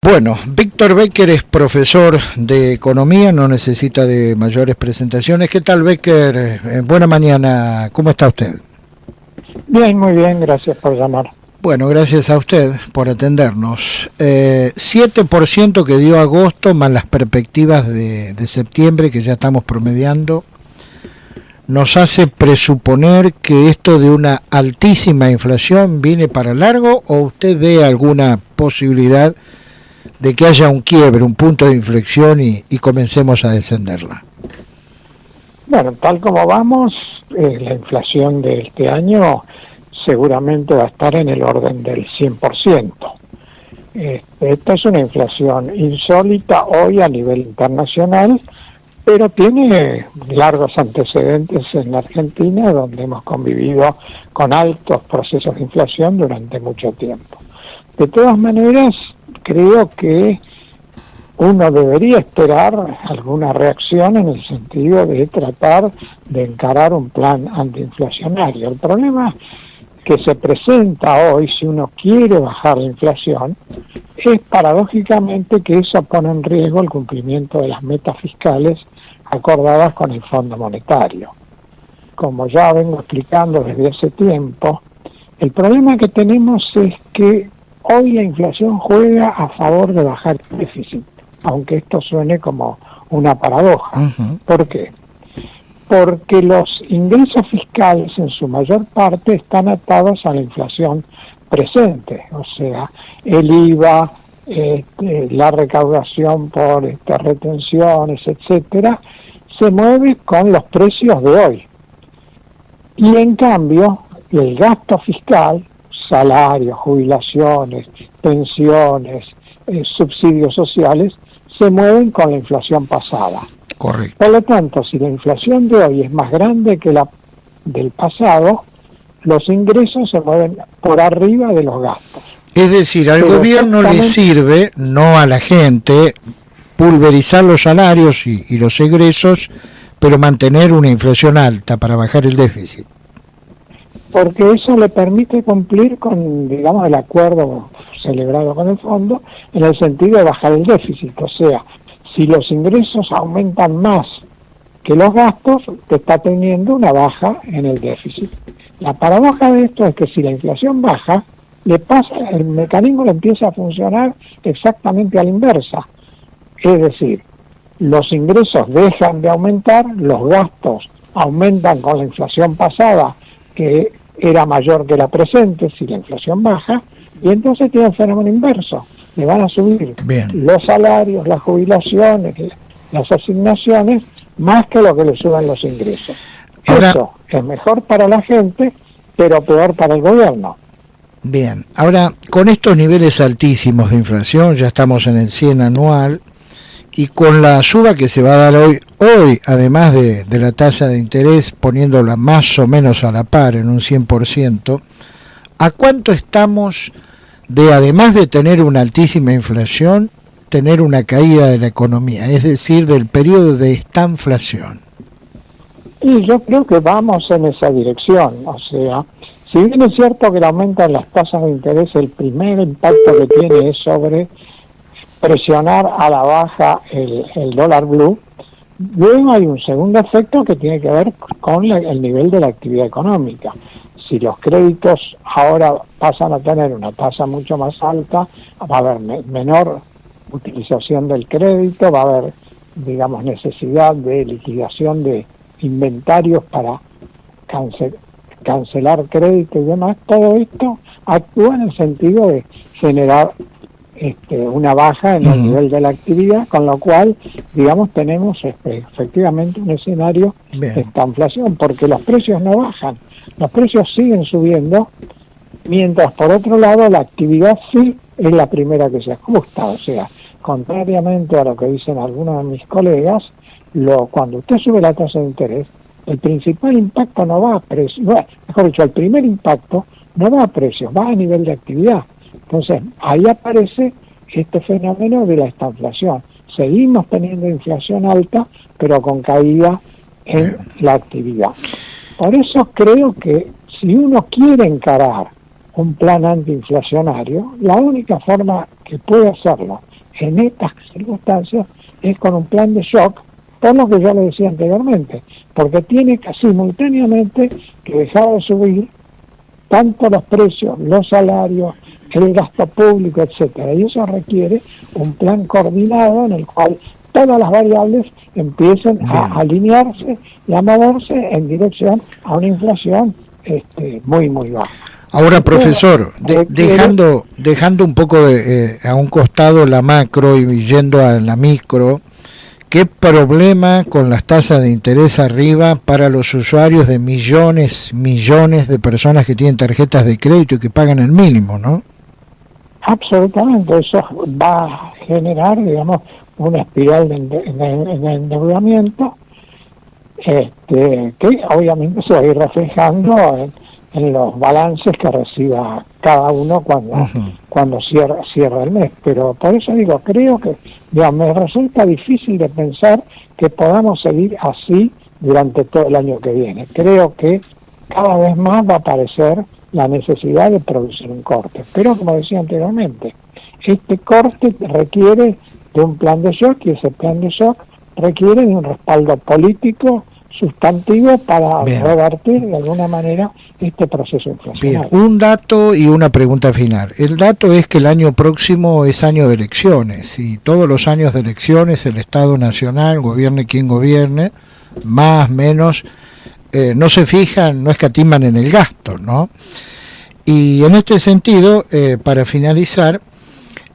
Bueno, Víctor Becker es profesor de economía, no necesita de mayores presentaciones. ¿Qué tal, Becker? Buena mañana, ¿cómo está usted? Bien, muy bien, gracias por llamar. Bueno, gracias a usted por atendernos. 7% que dio agosto, más las perspectivas de septiembre que ya estamos promediando, nos hace presuponer que esto de una altísima inflación viene para largo, ¿o usted ve alguna posibilidad de que haya un quiebre, un punto de inflexión y comencemos a descenderla? Bueno, tal como vamos, la inflación de este año seguramente va a estar en el orden del 100%. Esta es una inflación insólita hoy a nivel internacional, pero tiene largos antecedentes en la Argentina, donde hemos convivido con altos procesos de inflación durante mucho tiempo. De todas maneras, creo que uno debería esperar alguna reacción en el sentido de tratar de encarar un plan antiinflacionario. El problema que se presenta hoy, si uno quiere bajar la inflación, es paradójicamente que eso pone en riesgo el cumplimiento de las metas fiscales acordadas con el Fondo Monetario. Como ya vengo explicando desde hace tiempo, el problema que tenemos es que hoy la inflación juega a favor de bajar el déficit, aunque esto suene como una paradoja. Uh-huh. ¿Por qué? Porque los ingresos fiscales en su mayor parte están atados a la inflación presente, o sea, el IVA, la recaudación por retenciones, etcétera, se mueve con los precios de hoy. Y en cambio, el gasto fiscal, salarios, jubilaciones, pensiones, subsidios sociales, se mueven con la inflación pasada. Correcto. Por lo tanto, si la inflación de hoy es más grande que la del pasado, los ingresos se mueven por arriba de los gastos. Es decir, al gobierno le sirve, no a la gente, pulverizar los salarios y los egresos, pero mantener una inflación alta para bajar el déficit. Porque eso le permite cumplir con, digamos, el acuerdo celebrado con el fondo, en el sentido de bajar el déficit. O sea, si los ingresos aumentan más que los gastos, te está teniendo una baja en el déficit. La paradoja de esto es que si la inflación baja, el mecanismo le empieza a funcionar exactamente a la inversa. Es decir, los ingresos dejan de aumentar, los gastos aumentan con la inflación pasada, que era mayor que la presente si la inflación baja, y entonces tiene el fenómeno inverso. Le van a subir los salarios, las jubilaciones, las asignaciones, más que lo que le suban los ingresos. Ahora, eso es mejor para la gente, pero peor para el gobierno. Bien, ahora con estos niveles altísimos de inflación, ya estamos en el 100 anual, y con la suba que se va a dar hoy además de la tasa de interés, poniéndola más o menos a la par en un 100%, ¿a cuánto estamos de, además de tener una altísima inflación, tener una caída de la economía, es decir, del periodo de estanflación? Y yo creo que vamos en esa dirección. O sea, si bien es cierto que el aumento en las tasas de interés, el primer impacto que tiene es sobre presionar a la baja el dólar blue, luego hay un segundo efecto que tiene que ver con el nivel de la actividad económica. Si los créditos ahora pasan a tener una tasa mucho más alta, va a haber menor utilización del crédito, va a haber, digamos, necesidad de liquidación de inventarios para cancelar crédito y demás. Todo esto actúa en el sentido de generar una baja en el nivel de la actividad, con lo cual, digamos, tenemos efectivamente un escenario de estanflación, porque los precios no bajan, los precios siguen subiendo, mientras por otro lado la actividad sí es la primera que se ajusta. O sea, contrariamente a lo que dicen algunos de mis colegas, cuando usted sube la tasa de interés, el principal impacto no va a precios, mejor dicho, el primer impacto no va a precios, va a nivel de actividad. Entonces, ahí aparece este fenómeno de la estanflación. Seguimos teniendo inflación alta, pero con caída en la actividad. Por eso creo que si uno quiere encarar un plan antiinflacionario, la única forma que puede hacerlo en estas circunstancias es con un plan de shock, por lo que yo le decía anteriormente, porque tiene que simultáneamente que dejar de subir tanto los precios, los salarios, el gasto público, etcétera, y eso requiere un plan coordinado en el cual todas las variables empiecen a alinearse y a moverse en dirección a una inflación muy baja. Ahora, profesor, dejando un poco a un costado la macro y yendo a la micro, ¿qué problema con las tasas de interés arriba para los usuarios de millones de personas que tienen tarjetas de crédito y que pagan el mínimo, no? Absolutamente, eso va a generar, digamos, una espiral de endeudamiento que obviamente se va a ir reflejando en los balances que reciba cada uno cuando cierra el mes. Pero por eso digo, creo que me resulta difícil de pensar que podamos seguir así durante todo el año que viene. Creo que cada vez más va a aparecer la necesidad de producir un corte. Pero como decía anteriormente, este corte requiere de un plan de shock y ese plan de shock requiere de un respaldo político sustantivo para revertir de alguna manera este proceso inflacionario. Bien, un dato y una pregunta final. El dato es que el año próximo es año de elecciones y todos los años de elecciones el Estado Nacional, gobierne quien gobierne, más, menos, no se fijan, no escatiman en el gasto, ¿no? Y en este sentido, para finalizar,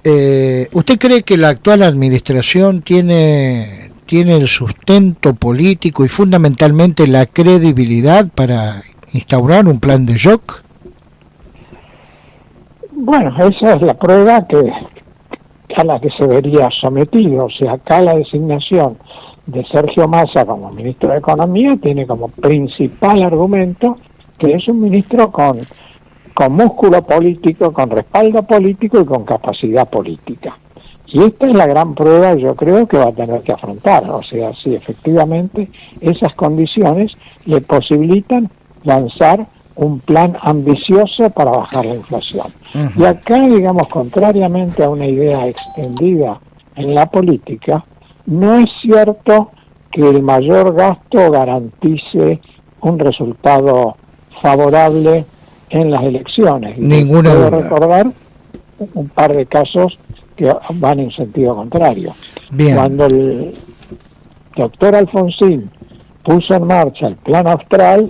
¿usted cree que la actual administración tiene el sustento político y fundamentalmente la credibilidad para instaurar un plan de shock? Bueno, esa es la prueba a la que se vería sometido. O sea, acá la designación de Sergio Massa como ministro de Economía tiene como principal argumento que es un ministro con músculo político, con respaldo político y con capacidad política. Y esta es la gran prueba, yo creo, que va a tener que afrontar. O sea, si efectivamente esas condiciones le posibilitan lanzar un plan ambicioso para bajar la inflación. Y acá, digamos, contrariamente a una idea extendida en la política, no es cierto que el mayor gasto garantice un resultado favorable en las elecciones. Ninguna duda. Puedo recordar un par de casos que van en sentido contrario. Bien. Cuando el doctor Alfonsín puso en marcha el plan austral,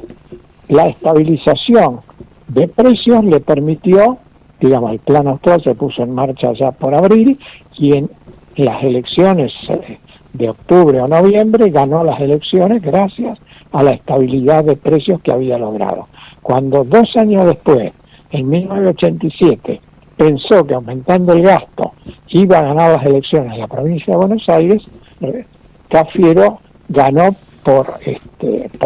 la estabilización de precios le permitió, digamos, el plan austral se puso en marcha ya por abril y en las elecciones de octubre o noviembre ganó las elecciones gracias a la estabilidad de precios que había logrado. Cuando 2 años después, en 1987, pensó que aumentando el gasto iba a ganar las elecciones en la provincia de Buenos Aires, Cafiero ganó por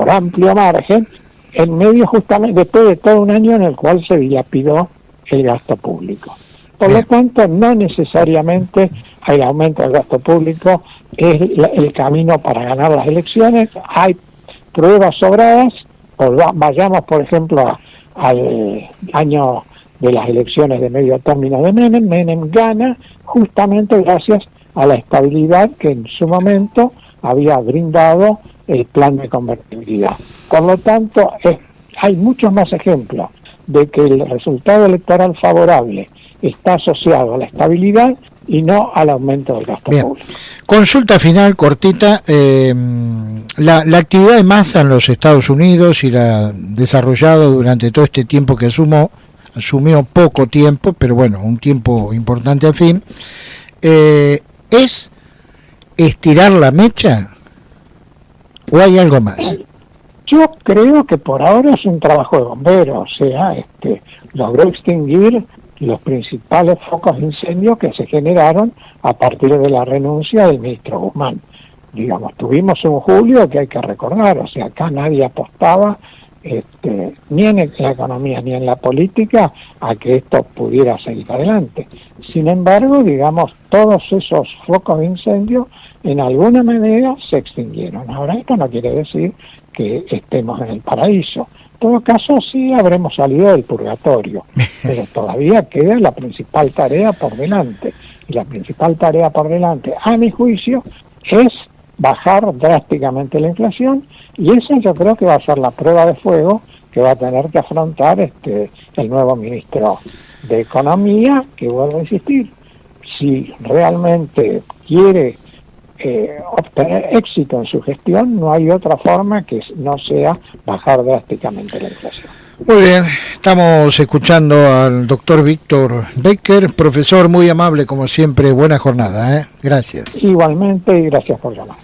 amplio margen, en medio justamente después de todo un año en el cual se dilapidó el gasto público. Por lo tanto, no necesariamente el aumento del gasto público es el camino para ganar las elecciones. Hay pruebas sobradas, vayamos por ejemplo al año de las elecciones de medio término de Menem. Menem gana justamente gracias a la estabilidad que en su momento había brindado el plan de convertibilidad. Por lo tanto, hay muchos más ejemplos de que el resultado electoral favorable está asociado a la estabilidad y no al aumento del gasto público. Consulta final cortita. La actividad de Massa en los Estados Unidos y la desarrollado durante todo este tiempo que asumió poco tiempo, pero bueno, un tiempo importante al fin, ¿es estirar la mecha o hay algo más? Yo creo que por ahora es un trabajo de bomberos, o sea, logró extinguir los principales focos de incendio que se generaron a partir de la renuncia del ministro Guzmán. Digamos, tuvimos un julio que hay que recordar, o sea, acá nadie apostaba ni en la economía ni en la política a que esto pudiera seguir adelante. Sin embargo, digamos, todos esos focos de incendio en alguna manera se extinguieron. Ahora, esto no quiere decir que estemos en el paraíso. En todo caso, sí habremos salido del purgatorio, pero todavía queda la principal tarea por delante, y la principal tarea por delante, a mi juicio, es bajar drásticamente la inflación, y esa yo creo que va a ser la prueba de fuego que va a tener que afrontar el nuevo ministro de Economía, que vuelvo a insistir, si realmente quiere obtener éxito en su gestión, no hay otra forma que no sea bajar drásticamente la inflación. Muy bien, estamos escuchando al doctor Víctor Becker, profesor muy amable como siempre, buena jornada, Gracias. Igualmente, y gracias por llamar.